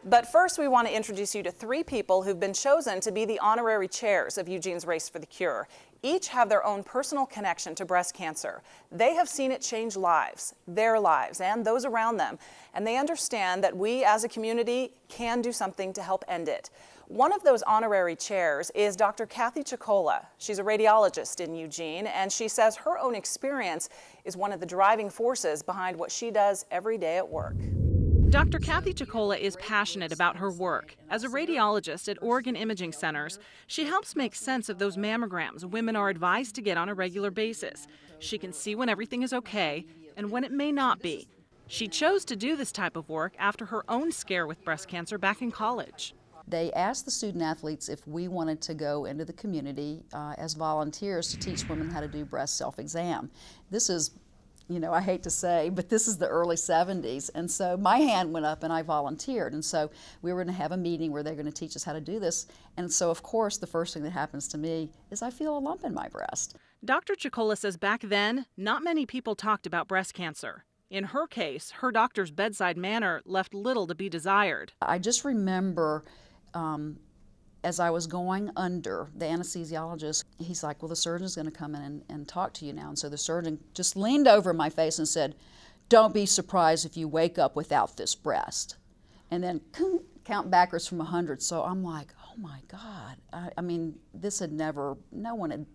But first, we want to introduce you to 3 people who've been chosen to be the honorary chairs of Eugene's Race for the Cure. Each have their own personal connection to breast cancer. They have seen it change lives, their lives, and those around them. And they understand that we as a community can do something to help end it. One of those honorary chairs is Dr. Kathy Chicola. She's a radiologist in Eugene, and she says her own experience is one of the driving forces behind what she does every day at work. Dr. Kathy Chicola is passionate about her work. As a radiologist at Oregon Imaging Centers, she helps make sense of those mammograms women are advised to get on a regular basis. She can see when everything is okay and when it may not be. She chose to do this type of work after her own scare with breast cancer back in college. They asked the student athletes if we wanted to go into the community as volunteers to teach women how to do breast self-exam. This is, you know, I hate to say, but this is the early 70s, and so my hand went up and I volunteered, and so we were going to have a meeting where they're going to teach us how to do this, and so of course the first thing that happens to me is I feel a lump in my breast. Dr. Chicola says back then, not many people talked about breast cancer. In her case, her doctor's bedside manner left little to be desired. I just remember as I was going under, the anesthesiologist, he's like, well, the surgeon's going to come in and talk to you now. And so the surgeon just leaned over my face and said, don't be surprised if you wake up without this breast. And then count backwards from 100. So I'm like, oh my God. I mean, this had never, nothing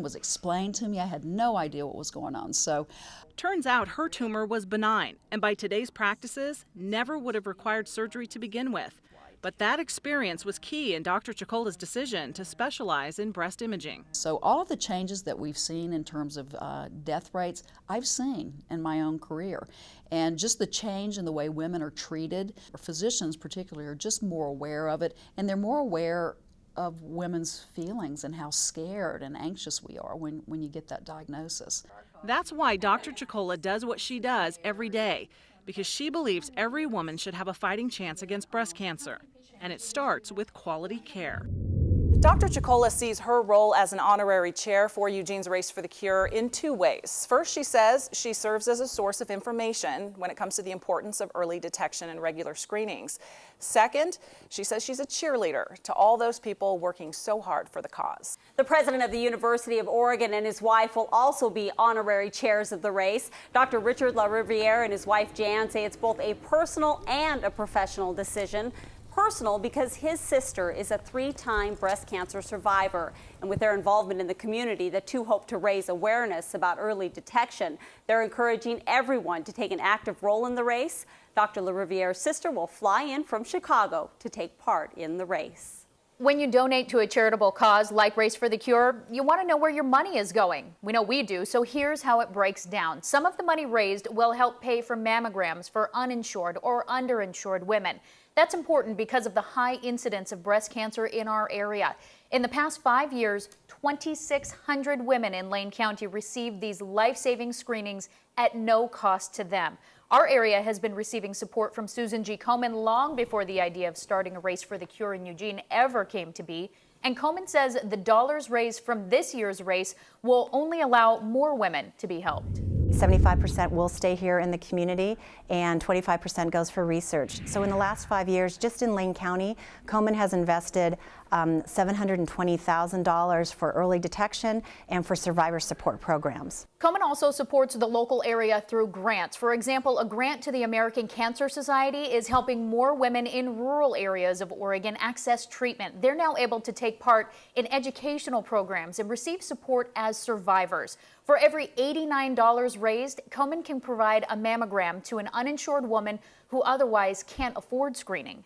was explained to me. I had no idea what was going on. So turns out her tumor was benign, and by today's practices, never would have required surgery to begin with. But that experience was key in Dr. Chicola's decision to specialize in breast imaging. So all of the changes that we've seen in terms of death rates, I've seen in my own career. And just the change in the way women are treated, physicians particularly are just more aware of it, and they're more aware of women's feelings and how scared and anxious we are when you get that diagnosis. That's why Dr. Chicola does what she does every day, because she believes every woman should have a fighting chance against breast cancer. And it starts with quality care. Dr. Chicola sees her role as an honorary chair for Eugene's Race for the Cure in 2 ways. First, she says she serves as a source of information when it comes to the importance of early detection and regular screenings. Second, she says she's a cheerleader to all those people working so hard for the cause. The president of the University of Oregon and his wife will also be honorary chairs of the race. Dr. Richard LaRiviere and his wife Jan say it's both a personal and a professional decision. Personal because his sister is a 3-time breast cancer survivor, and with their involvement in the community, the two hope to raise awareness about early detection. They're encouraging everyone to take an active role in the race. Dr. LaRiviere's sister will fly in from Chicago to take part in the race. When you donate to a charitable cause like Race for the Cure, you want to know where your money is going. We know we do, so here's how it breaks down. Some of the money raised will help pay for mammograms for uninsured or underinsured women. That's important because of the high incidence of breast cancer in our area. In the past 5 years, 2,600 women in Lane County received these life-saving screenings at no cost to them. Our area has been receiving support from Susan G. Komen long before the idea of starting a Race for the Cure in Eugene ever came to be. And Komen says the dollars raised from this year's race will only allow more women to be helped. 75% will stay here in the community and 25% goes for research. So in the last 5 years, just in Lane County, Komen has invested $720,000 for early detection and for survivor support programs. Komen also supports the local area through grants. For example, a grant to the American Cancer Society is helping more women in rural areas of Oregon access treatment. They're now able to take part in educational programs and receive support as survivors. For every $89 raised, Komen can provide a mammogram to an uninsured woman who otherwise can't afford screening.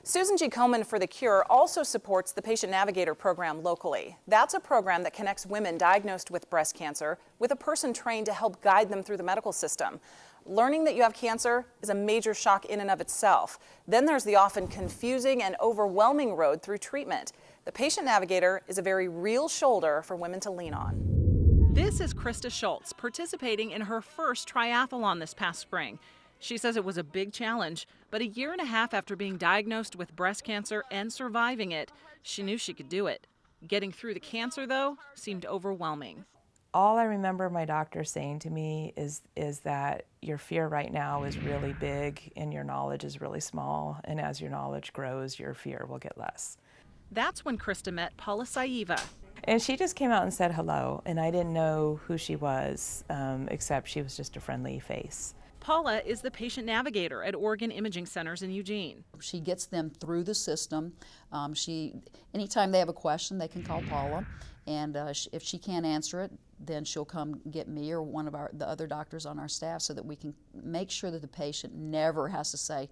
Susan G. Komen for the Cure also supports the Patient Navigator program locally. That's a program that connects women diagnosed with breast cancer with a person trained to help guide them through the medical system. Learning that you have cancer is a major shock in and of itself. Then there's the often confusing and overwhelming road through treatment. The Patient Navigator is a very real shoulder for women to lean on. This is Krista Schultz participating in her first triathlon this past spring. She says it was a big challenge, but a year and a half after being diagnosed with breast cancer and surviving it, she knew she could do it. Getting through the cancer, though, seemed overwhelming. All I remember my doctor saying to me is that your fear right now is really big and your knowledge is really small, and as your knowledge grows, your fear will get less. That's when Krista met Paula Saiva. And she just came out and said hello, and I didn't know who she was, except she was just a friendly face. Paula is the patient navigator at Oregon Imaging Centers in Eugene. She gets them through the system. Anytime they have a question, they can call Paula, and if she can't answer it, then she'll come get me or one of the other doctors on our staff so that we can make sure that the patient never has to say,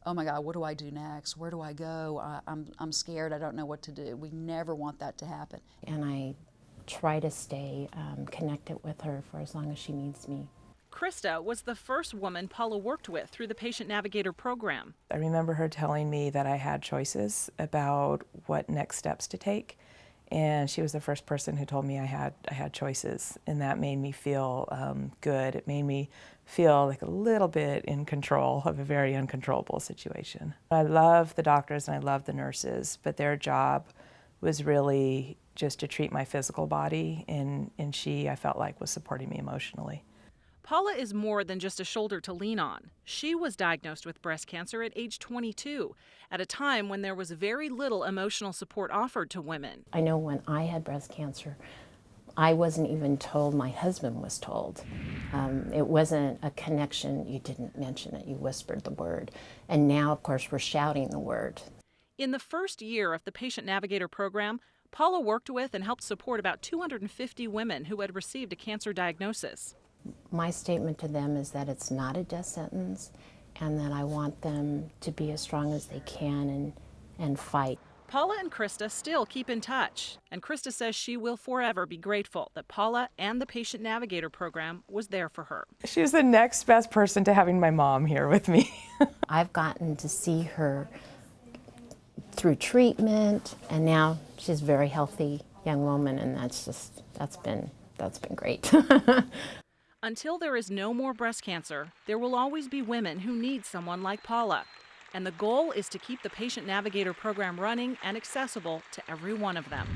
oh my God, what do I do next? Where do I go? I'm scared, I don't know what to do. We never want that to happen. And I try to stay connected with her for as long as she needs me. Krista was the first woman Paula worked with through the Patient Navigator program. I remember her telling me that I had choices about what next steps to take, and she was the first person who told me I had choices, and that made me feel good. It made me feel like a little bit in control of a very uncontrollable situation. I love the doctors and I love the nurses, but their job was really just to treat my physical body, and she, I felt like, was supporting me emotionally. Paula is more than just a shoulder to lean on. She was diagnosed with breast cancer at age 22, at a time when there was very little emotional support offered to women. I know when I had breast cancer, I wasn't even told, my husband was told. It wasn't a connection, you didn't mention it, you whispered the word. And now, of course, we're shouting the word. In the first year of the Patient Navigator program, Paula worked with and helped support about 250 women who had received a cancer diagnosis. My statement to them is that it's not a death sentence and that I want them to be as strong as they can and fight. Paula and Krista still keep in touch, and Krista says she will forever be grateful that Paula and the Patient Navigator program was there for her. She's the next best person to having my mom here with me. I've gotten to see her through treatment, and now she's a very healthy young woman, and that's been great. Until there is no more breast cancer, there will always be women who need someone like Paula. And the goal is to keep the Patient Navigator program running and accessible to every one of them.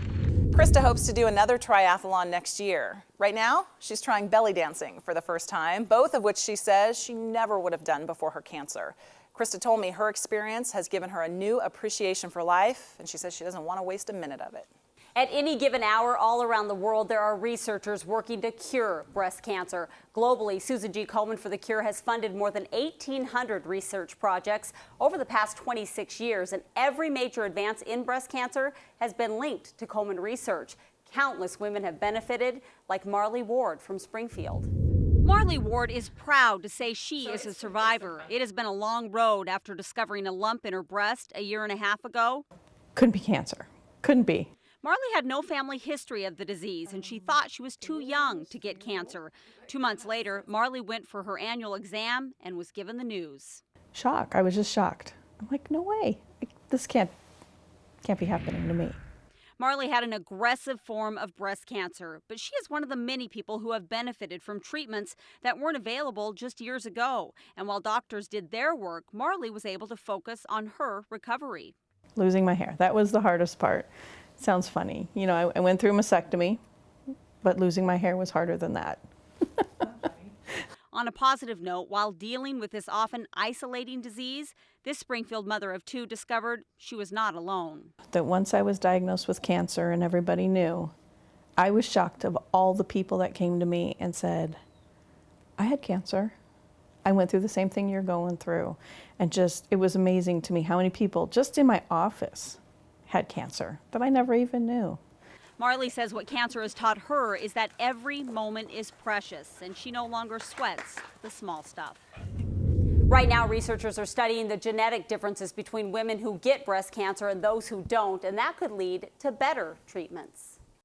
Krista hopes to do another triathlon next year. Right now, she's trying belly dancing for the first time, both of which she says she never would have done before her cancer. Krista told me her experience has given her a new appreciation for life, and she says she doesn't want to waste a minute of it. At any given hour, all around the world, there are researchers working to cure breast cancer. Globally, Susan G. Komen for the Cure has funded more than 1,800 research projects over the past 26 years, and every major advance in breast cancer has been linked to Komen research. Countless women have benefited, like Marley Ward from Springfield. Marley Ward is proud to say she is a survivor. It has been a long road after discovering a lump in her breast a year and a half ago. Couldn't be cancer. Couldn't be. Marley had no family history of the disease, and she thought she was too young to get cancer. 2 months later, Marley went for her annual exam and was given the news. Shock. I was just shocked. I'm like, no way. This can't be happening to me. Marley had an aggressive form of breast cancer, but she is one of the many people who have benefited from treatments that weren't available just years ago. And while doctors did their work, Marley was able to focus on her recovery. Losing my hair. That was the hardest part. Sounds funny. You know, I went through a mastectomy, but losing my hair was harder than that. On a positive note, while dealing with this often isolating disease, this Springfield mother of 2 discovered she was not alone. That once I was diagnosed with cancer and everybody knew, I was shocked of all the people that came to me and said, I had cancer. I went through the same thing you're going through. And it was amazing to me how many people just in my office had cancer that I never even knew. Marley says what cancer has taught her is that every moment is precious, and she no longer sweats the small stuff. Right now, researchers are studying the genetic differences between women who get breast cancer and those who don't, and that could lead to better treatments.